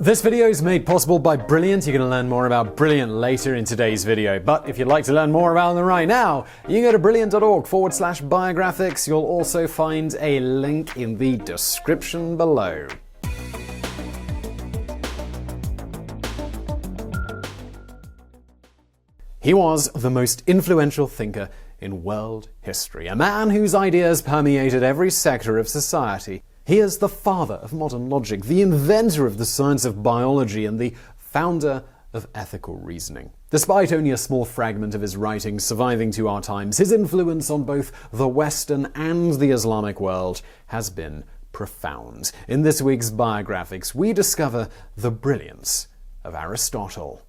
This video is made possible by Brilliant. You're going to learn more about Brilliant later in today's video. But if you'd like to learn more about them right now, you can go to brilliant.org/biographics. You'll also find a link in the description below. He was the most influential thinker in world history, a man whose ideas permeated every sector of society. He is the father of modern logic, the inventor of the science of biology, and the founder of ethical reasoning. Despite only a small fragment of his writings surviving to our times, his influence on both the Western and the Islamic world has been profound. In this week's Biographics, we discover the brilliance of Aristotle.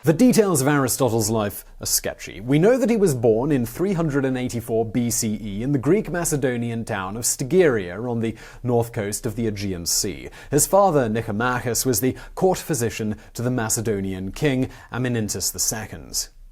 The details of Aristotle's life are sketchy. We know that he was born in 384 B.C.E. in the Greek Macedonian town of Stygeria on the north coast of the Aegean Sea. His father, Nichomachus, was the court physician to the Macedonian king Amyntas II.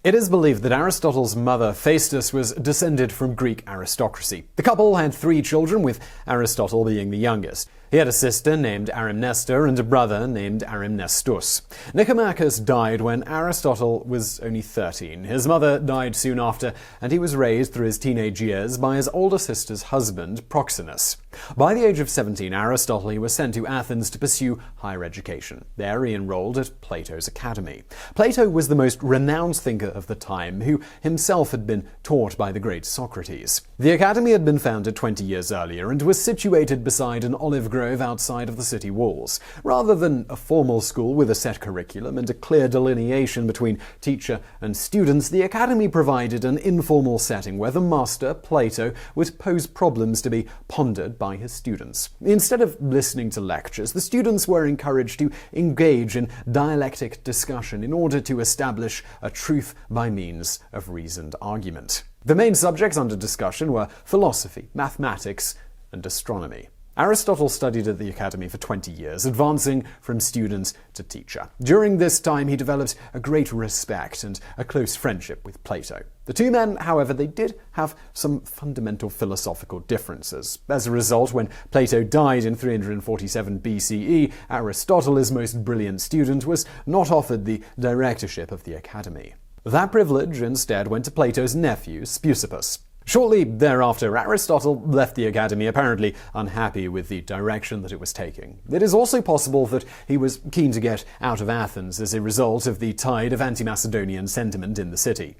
It is believed that Aristotle's mother, Phæstis, was descended from Greek aristocracy. The couple had 3 children, with Aristotle being the youngest. He had a sister named Arimnesta and a brother named Arimnestus. Nichomachus died when Aristotle was only 13. His mother died soon after, and he was raised through his teenage years by his older sister's husband, Proxenus. By the age of 17, Aristotle was sent to Athens to pursue higher education. There he enrolled at Plato's academy. Plato was the most renowned thinker of the time, who himself had been taught by the great Socrates. The academy had been founded 20 years earlier and was situated beside an olive grove outside of the city walls. Rather than a formal school with a set curriculum and a clear delineation between teacher and students, the academy provided an informal setting where the master, Plato, would pose problems to be pondered by his students. Instead of listening to lectures, the students were encouraged to engage in dialectic discussion in order to establish a truth by means of reasoned argument. The main subjects under discussion were philosophy, mathematics, and astronomy. Aristotle studied at the academy for 20 years, advancing from student to teacher. During this time, he developed a great respect and a close friendship with Plato. The two men, however, they did have some fundamental philosophical differences. As a result, when Plato died in 347 B.C.E., Aristotle, his most brilliant student, was not offered the directorship of the academy. That privilege instead went to Plato's nephew, Speusippus. Shortly thereafter, Aristotle left the academy, apparently unhappy with the direction that it was taking. It is also possible that he was keen to get out of Athens as a result of the tide of anti-Macedonian sentiment in the city.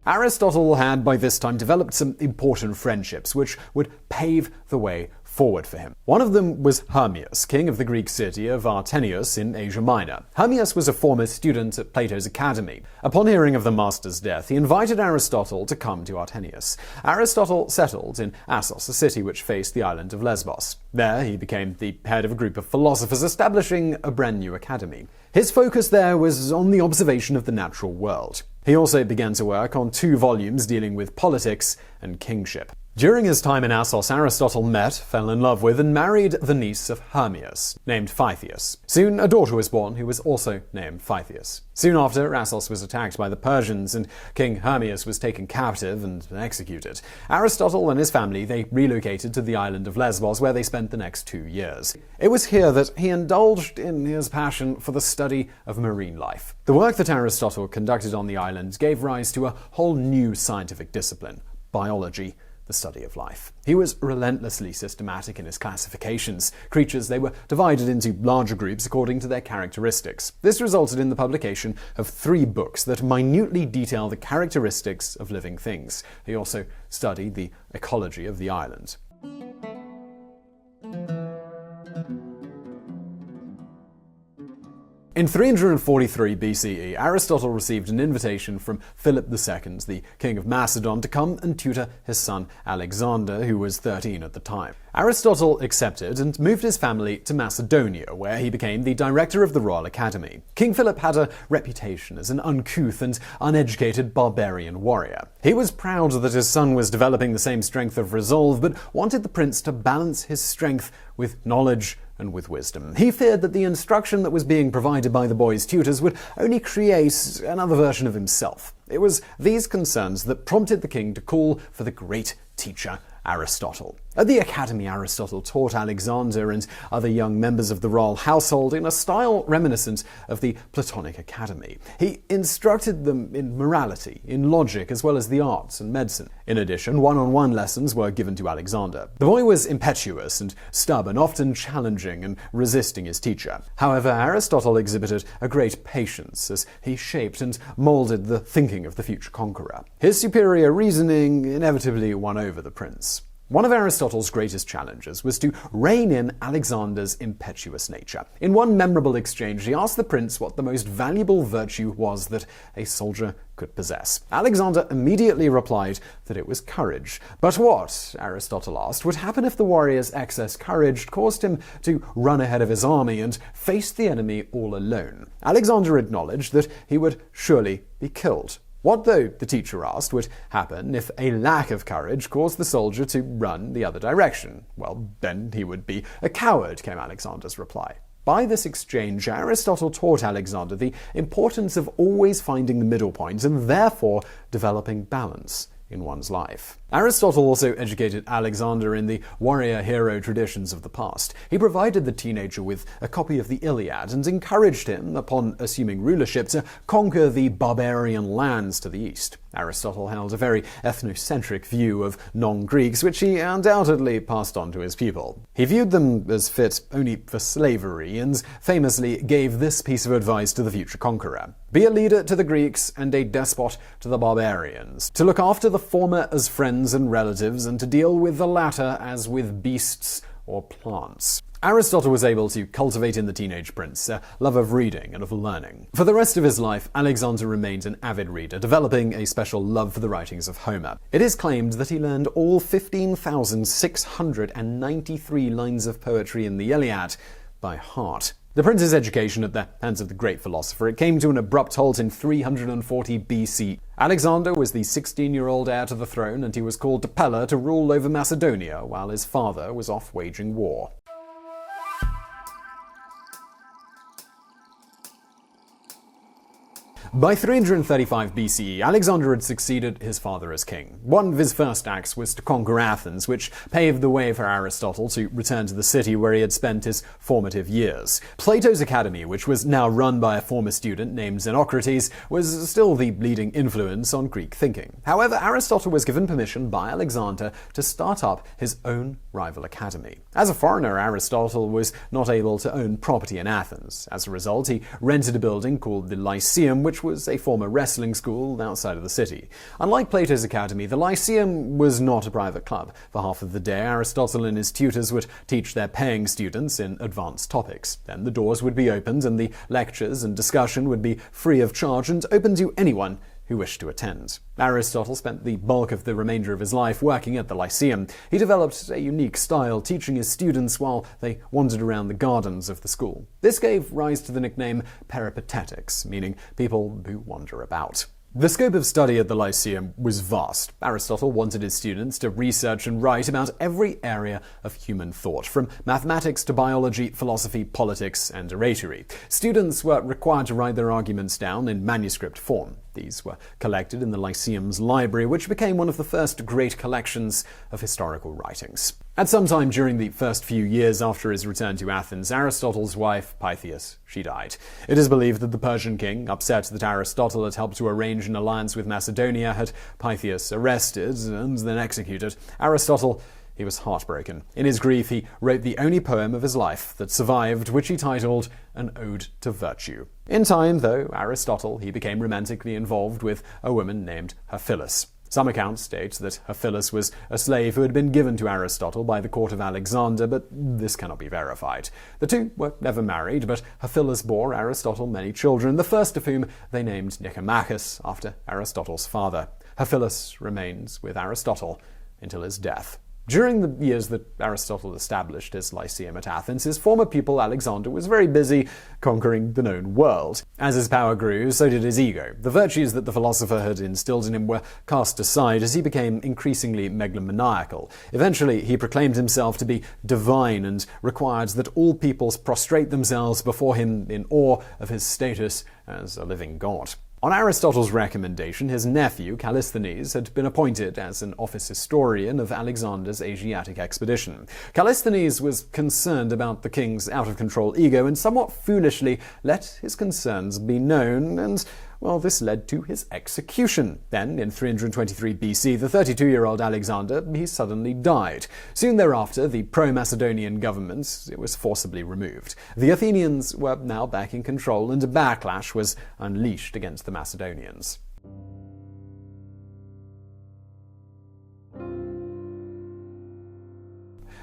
Aristotle had by this time developed some important friendships which would pave the way forward for him. One of them was Hermias, king of the Greek city of Artenius in Asia Minor. Hermias was a former student at Plato's academy. Upon hearing of the master's death, he invited Aristotle to come to Artenius. Aristotle settled in Assos, a city which faced the island of Lesbos. There, he became the head of a group of philosophers, establishing a brand new academy. His focus there was on the observation of the natural world. He also began to work on 2 volumes dealing with politics and kingship. During his time in Assos, Aristotle met, fell in love with, and married the niece of Hermias, named Pythias. Soon a daughter was born who was also named Pythias. Soon after, Assos was attacked by the Persians, and King Hermias was taken captive and executed. Aristotle and his family, they relocated to the island of Lesbos, where they spent the next 2 years. It was here that he indulged in his passion for the study of marine life. The work that Aristotle conducted on the island gave rise to a whole new scientific discipline, biology, the study of life. He was relentlessly systematic in his classifications. Creatures, they were divided into larger groups according to their characteristics. This resulted in the publication of 3 books that minutely detail the characteristics of living things. He also studied the ecology of the island. In 343 BCE, Aristotle received an invitation from Philip II, the king of Macedon, to come and tutor his son Alexander, who was 13 at the time. Aristotle accepted and moved his family to Macedonia, where he became the director of the Royal Academy. King Philip had a reputation as an uncouth and uneducated barbarian warrior. He was proud that his son was developing the same strength of resolve, but wanted the prince to balance his strength with knowledge and with wisdom. He feared that the instruction that was being provided by the boy's tutors would only create another version of himself. It was these concerns that prompted the king to call for the great teacher Aristotle. At the academy, Aristotle taught Alexander and other young members of the royal household in a style reminiscent of the Platonic academy. He instructed them in morality, in logic, as well as the arts and medicine. In addition, one-on-one lessons were given to Alexander. The boy was impetuous and stubborn, often challenging and resisting his teacher. However, Aristotle exhibited a great patience as he shaped and molded the thinking of the future conqueror. His superior reasoning inevitably won over the prince. One of Aristotle's greatest challenges was to rein in Alexander's impetuous nature. In one memorable exchange, he asked the prince what the most valuable virtue was that a soldier could possess. Alexander immediately replied that it was courage. But what, Aristotle asked, would happen if the warrior's excess courage caused him to run ahead of his army and face the enemy all alone? Alexander acknowledged that he would surely be killed. What, though, the teacher asked, would happen if a lack of courage caused the soldier to run the other direction? Well, then he would be a coward, came Alexander's reply. By this exchange, Aristotle taught Alexander the importance of always finding the middle point and therefore developing balance in one's life. Aristotle also educated Alexander in the warrior-hero traditions of the past. He provided the teenager with a copy of the Iliad and encouraged him, upon assuming rulership, to conquer the barbarian lands to the east. Aristotle held a very ethnocentric view of non-Greeks, which he undoubtedly passed on to his pupil. He viewed them as fit only for slavery, and famously gave this piece of advice to the future conqueror: be a leader to the Greeks and a despot to the barbarians, to look after the former as friends and relatives, and to deal with the latter as with beasts or plants. Aristotle was able to cultivate in the teenage prince a love of reading and of learning. For the rest of his life, Alexander remained an avid reader, developing a special love for the writings of Homer. It is claimed that he learned all 15,693 lines of poetry in the Iliad by heart. The prince's education at the hands of the great philosopher came to an abrupt halt in 340 B.C. Alexander was the 16-year-old heir to the throne, and he was called to Pella to rule over Macedonia while his father was off waging war. By 335 BCE, Alexander had succeeded his father as king. One of his first acts was to conquer Athens, which paved the way for Aristotle to return to the city where he had spent his formative years. Plato's academy, which was now run by a former student named Xenocrates, was still the leading influence on Greek thinking. However, Aristotle was given permission by Alexander to start up his own rival academy. As a foreigner, Aristotle was not able to own property in Athens. As a result, he rented a building called the Lyceum, which was a former wrestling school outside of the city. Unlike Plato's academy, the Lyceum was not a private club. For half of the day, Aristotle and his tutors would teach their paying students in advanced topics. Then the doors would be opened and the lectures and discussion would be free of charge and open to anyone who wished to attend. Aristotle spent the bulk of the remainder of his life working at the Lyceum. He developed a unique style, teaching his students while they wandered around the gardens of the school. This gave rise to the nickname peripatetics, meaning people who wander about. The scope of study at the Lyceum was vast. Aristotle wanted his students to research and write about every area of human thought, from mathematics to biology, philosophy, politics, and oratory. Students were required to write their arguments down in manuscript form. These were collected in the Lyceum's library, which became one of the first great collections of historical writings. At some time during the first few years after his return to Athens, Aristotle's wife, Pythias, she died. It is believed that the Persian king, upset that Aristotle had helped to arrange an alliance with Macedonia, had Pythias arrested and then executed. Aristotle, he was heartbroken. In his grief, he wrote the only poem of his life that survived, which he titled An Ode to Virtue. In time, though, Aristotle, he became romantically involved with a woman named Herpyllis. Some accounts state that Herpyllis was a slave who had been given to Aristotle by the court of Alexander, but this cannot be verified. The two were never married, but Herpyllis bore Aristotle many children, the first of whom they named Nichomachus, after Aristotle's father. Herpyllis remains with Aristotle until his death. During the years that Aristotle established his Lyceum at Athens, his former pupil Alexander was very busy conquering the known world. As his power grew, so did his ego. The virtues that the philosopher had instilled in him were cast aside as he became increasingly megalomaniacal. Eventually, he proclaimed himself to be divine and required that all peoples prostrate themselves before him in awe of his status as a living god. On Aristotle's recommendation, his nephew, Callisthenes, had been appointed as an office historian of Alexander's Asiatic expedition. Callisthenes was concerned about the king's out-of-control ego and somewhat foolishly let his concerns be known, and well, this led to his execution. Then, in 323 BC, the 32-year-old Alexander, he suddenly died. Soon thereafter, the pro-Macedonian government was forcibly removed. The Athenians were now back in control, and a backlash was unleashed against the Macedonians.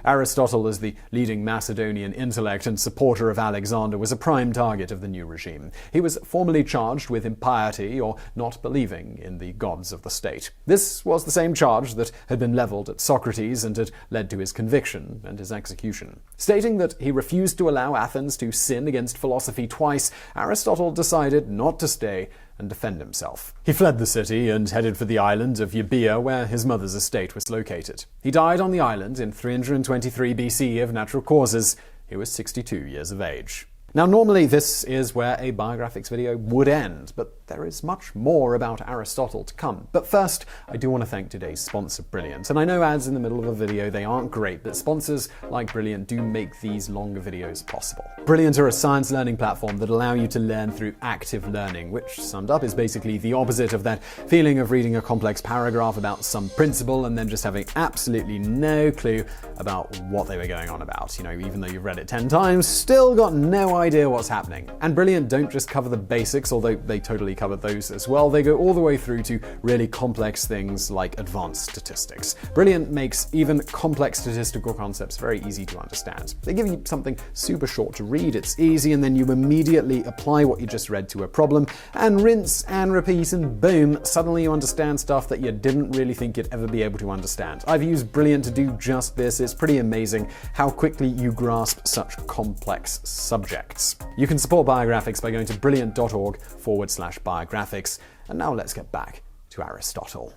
Aristotle, as the leading Macedonian intellect and supporter of Alexander, was a prime target of the new regime. He was formally charged with impiety or not believing in the gods of the state. This was the same charge that had been leveled at Socrates and had led to his conviction and his execution. Stating that he refused to allow Athens to sin against philosophy twice, Aristotle decided not to stay and defend himself. He fled the city and headed for the island of Euboea, where his mother's estate was located. He died on the island in 323 BCE of natural causes. He was 62 years of age. Now, normally this is where a biographics video would end, but there is much more about Aristotle to come. But first, I do want to thank today's sponsor, Brilliant. And I know ads in the middle of a video, they aren't great, but sponsors like Brilliant do make these longer videos possible. Brilliant are a science learning platform that allow you to learn through active learning, which summed up is basically the opposite of that feeling of reading a complex paragraph about some principle and then just having absolutely no clue about what they were going on about. You know, even though you've read it 10 times, still got no idea what's happening. And Brilliant don't just cover the basics, although they totally cover those as well. They go all the way through to really complex things like advanced statistics. Brilliant makes even complex statistical concepts very easy to understand. They give you something super short to read, it's easy, and then you immediately apply what you just read to a problem, and rinse and repeat, and boom, suddenly you understand stuff that you didn't really think you'd ever be able to understand. I've used Brilliant to do just this. It's pretty amazing how quickly you grasp such complex subjects. You can support Biographics by going to brilliant.org/biographics. And now let's get back to Aristotle.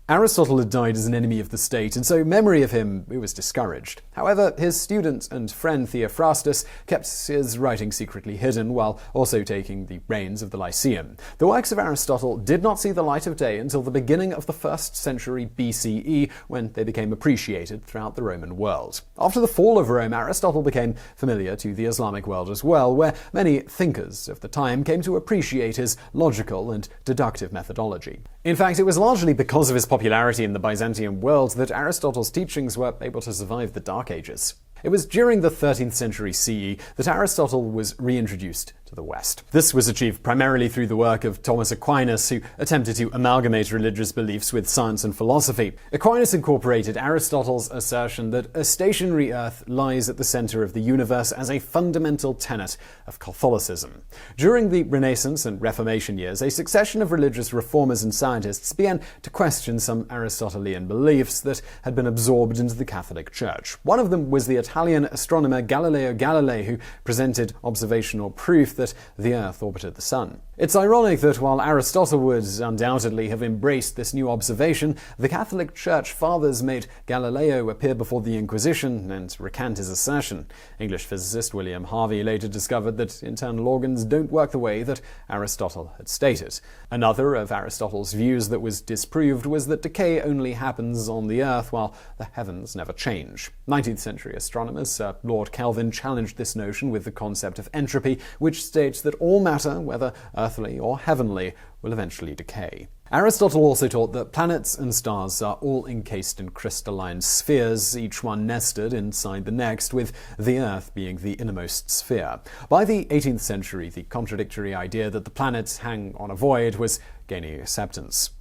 Aristotle had died as an enemy of the state, and so memory of him was discouraged. However, his student and friend Theophrastus kept his writing secretly hidden, while also taking the reins of the Lyceum. The works of Aristotle did not see the light of day until the beginning of the 1st century BCE, when they became appreciated throughout the Roman world. After the fall of Rome, Aristotle became familiar to the Islamic world as well, where many thinkers of the time came to appreciate his logical and deductive methodology. In fact, it was largely because of his popularity in the Byzantium world that Aristotle's teachings were able to survive the Dark Ages. It was during the 13th century CE that Aristotle was reintroduced to the West. This was achieved primarily through the work of Thomas Aquinas, who attempted to amalgamate religious beliefs with science and philosophy. Aquinas incorporated Aristotle's assertion that a stationary Earth lies at the center of the universe as a fundamental tenet of Catholicism. During the Renaissance and Reformation years, a succession of religious reformers and scientists began to question some Aristotelian beliefs that had been absorbed into the Catholic Church. One of them was the Italian astronomer Galileo Galilei, who presented observational proof that the Earth orbited the Sun. It's ironic that while Aristotle would undoubtedly have embraced this new observation, the Catholic Church fathers made Galileo appear before the Inquisition and recant his assertion. English physicist William Harvey later discovered that internal organs don't work the way that Aristotle had stated. Another of Aristotle's views that was disproved was that decay only happens on the Earth while the heavens never change. 19th century astronomer Sir Lord Kelvin challenged this notion with the concept of entropy, which states that all matter, whether earthly or heavenly, will eventually decay. Aristotle also taught that planets and stars are all encased in crystalline spheres, each one nested inside the next, with the Earth being the innermost sphere. By the 18th century, the contradictory idea that the planets hang on a void was gaining acceptance.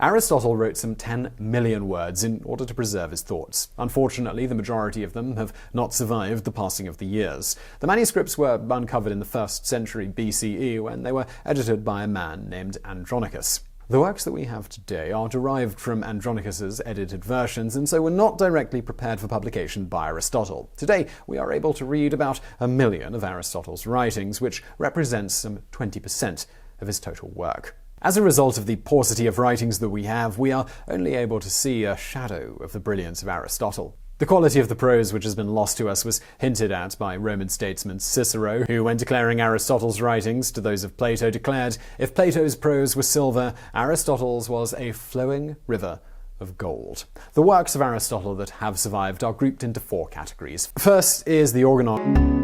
Aristotle wrote some 10 million words in order to preserve his thoughts. Unfortunately, the majority of them have not survived the passing of the years. The manuscripts were uncovered in the 1st century B.C.E. when they were edited by a man named Andronicus. The works that we have today are derived from Andronicus's edited versions, and so were not directly prepared for publication by Aristotle. Today, we are able to read about 1 million of Aristotle's writings, which represents some 20% of his total work. As a result of the paucity of writings that we have, we are only able to see a shadow of the brilliance of Aristotle. The quality of the prose which has been lost to us was hinted at by Roman statesman Cicero, who, when declaring Aristotle's writings to those of Plato, declared, "If Plato's prose was silver, Aristotle's was a flowing river of gold." The works of Aristotle that have survived are grouped into 4 categories. First is the organon,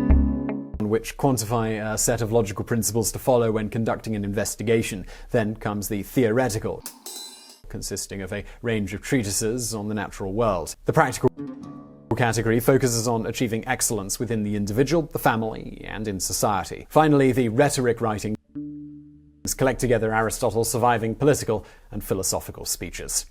which quantify a set of logical principles to follow when conducting an investigation. Then comes the theoretical, consisting of a range of treatises on the natural world. The practical category focuses on achieving excellence within the individual, the family, and in society. Finally, the rhetoric writings collect together Aristotle's surviving political and philosophical speeches.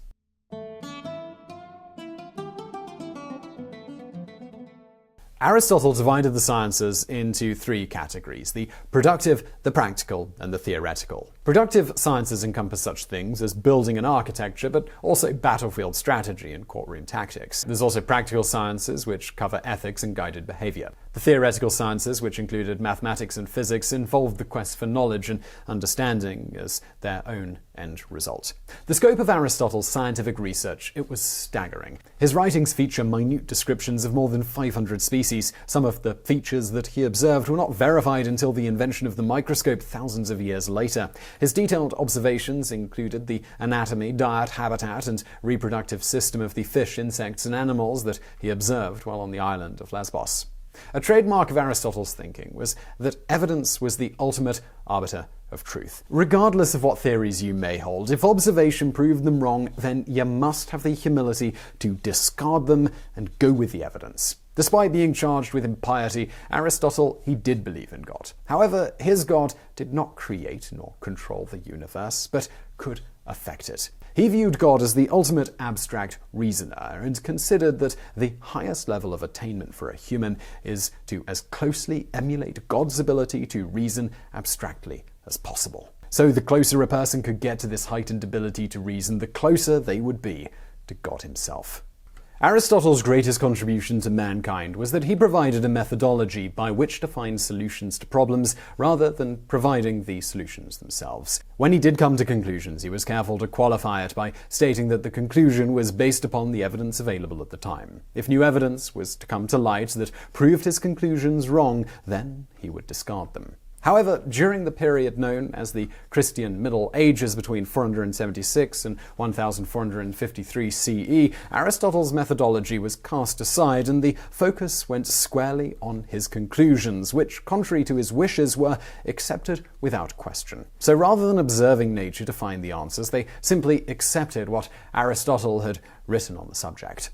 Aristotle divided the sciences into 3 categories: the productive, the practical, and the theoretical. Productive sciences encompass such things as building and architecture, but also battlefield strategy and courtroom tactics. There's also practical sciences, which cover ethics and guided behavior. The theoretical sciences, which included mathematics and physics, involved the quest for knowledge and understanding as their own end result. The scope of Aristotle's scientific research, it was staggering. His writings feature minute descriptions of more than 500 species. Some of the features that he observed were not verified until the invention of the microscope thousands of years later. His detailed observations included the anatomy, diet, habitat, and reproductive system of the fish, insects, and animals that he observed while on the island of Lesbos. A trademark of Aristotle's thinking was that evidence was the ultimate arbiter of truth. Regardless of what theories you may hold, if observation proved them wrong, then you must have the humility to discard them and go with the evidence. Despite being charged with impiety, Aristotle, he did believe in God. However, his God did not create nor control the universe, but could affect it. He viewed God as the ultimate abstract reasoner and considered that the highest level of attainment for a human is to as closely emulate God's ability to reason abstractly as possible. So the closer a person could get to this heightened ability to reason, the closer they would be to God himself. Aristotle's greatest contribution to mankind was that he provided a methodology by which to find solutions to problems rather than providing the solutions themselves. When he did come to conclusions, he was careful to qualify it by stating that the conclusion was based upon the evidence available at the time. If new evidence was to come to light that proved his conclusions wrong, then he would discard them. However, during the period known as the Christian Middle Ages between 476 and 1453 CE, Aristotle's methodology was cast aside and the focus went squarely on his conclusions, which, contrary to his wishes, were accepted without question. So rather than observing nature to find the answers, they simply accepted what Aristotle had written on the subject.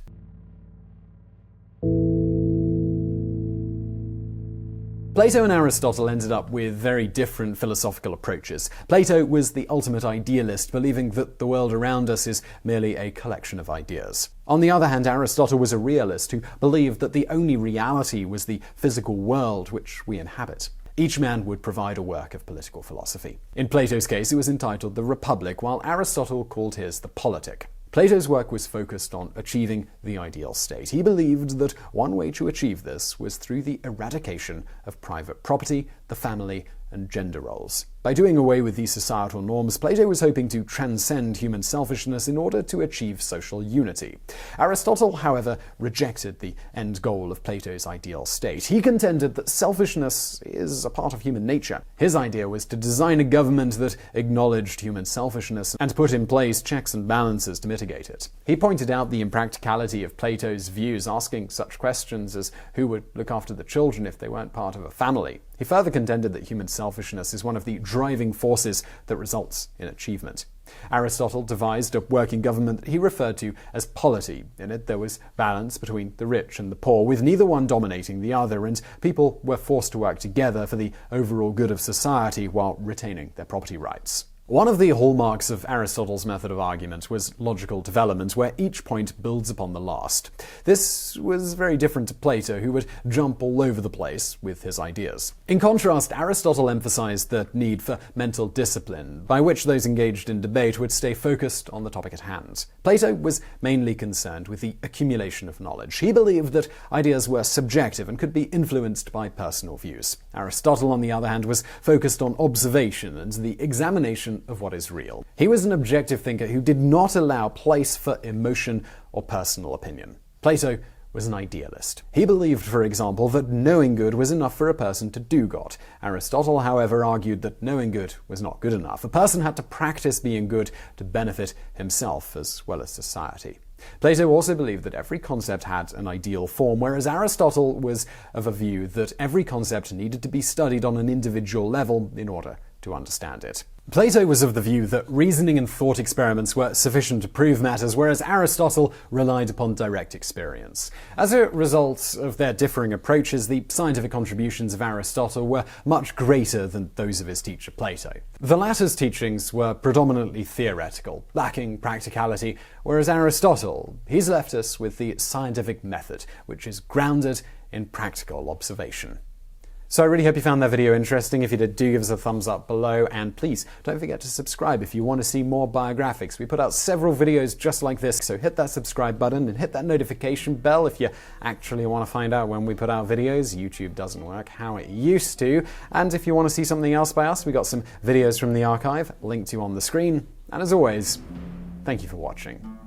Plato and Aristotle ended up with very different philosophical approaches. Plato was the ultimate idealist, believing that the world around us is merely a collection of ideas. On the other hand, Aristotle was a realist who believed that the only reality was the physical world which we inhabit. Each man would provide a work of political philosophy. In Plato's case, it was entitled The Republic, while Aristotle called his The Politic. Plato's work was focused on achieving the ideal state. He believed that one way to achieve this was through the eradication of private property, the family, and gender roles. By doing away with these societal norms, Plato was hoping to transcend human selfishness in order to achieve social unity. Aristotle, however, rejected the end goal of Plato's ideal state. He contended that selfishness is a part of human nature. His idea was to design a government that acknowledged human selfishness and put in place checks and balances to mitigate it. He pointed out the impracticality of Plato's views, asking such questions as who would look after the children if they weren't part of a family. He further contended that human selfishness is one of the driving forces that results in achievement. Aristotle devised a working government that he referred to as polity. In it, there was balance between the rich and the poor, with neither one dominating the other, and people were forced to work together for the overall good of society while retaining their property rights. One of the hallmarks of Aristotle's method of argument was logical development, where each point builds upon the last. This was very different to Plato, who would jump all over the place with his ideas. In contrast, Aristotle emphasized the need for mental discipline, by which those engaged in debate would stay focused on the topic at hand. Plato was mainly concerned with the accumulation of knowledge. He believed that ideas were subjective and could be influenced by personal views. Aristotle, on the other hand, was focused on observation and the examination of what is real. He was an objective thinker who did not allow place for emotion or personal opinion. Plato was an idealist. He believed, for example, that knowing good was enough for a person to do God. Aristotle, however, argued that knowing good was not good enough. A person had to practice being good to benefit himself as well as society. Plato also believed that every concept had an ideal form, whereas Aristotle was of a view that every concept needed to be studied on an individual level in order to understand it. Plato was of the view that reasoning and thought experiments were sufficient to prove matters, whereas Aristotle relied upon direct experience. As a result of their differing approaches, the scientific contributions of Aristotle were much greater than those of his teacher Plato. The latter's teachings were predominantly theoretical, lacking practicality, whereas Aristotle, he's left us with the scientific method, which is grounded in practical observation. So I really hope you found that video interesting. If you did, do give us a thumbs up below, and please don't forget to subscribe if you want to see more biographics. We put out several videos just like this, so hit that subscribe button and hit that notification bell if you actually want to find out when we put out videos. YouTube doesn't work how it used to. And if you want to see something else by us, we got some videos from the archive linked to you on the screen. And as always, thank you for watching.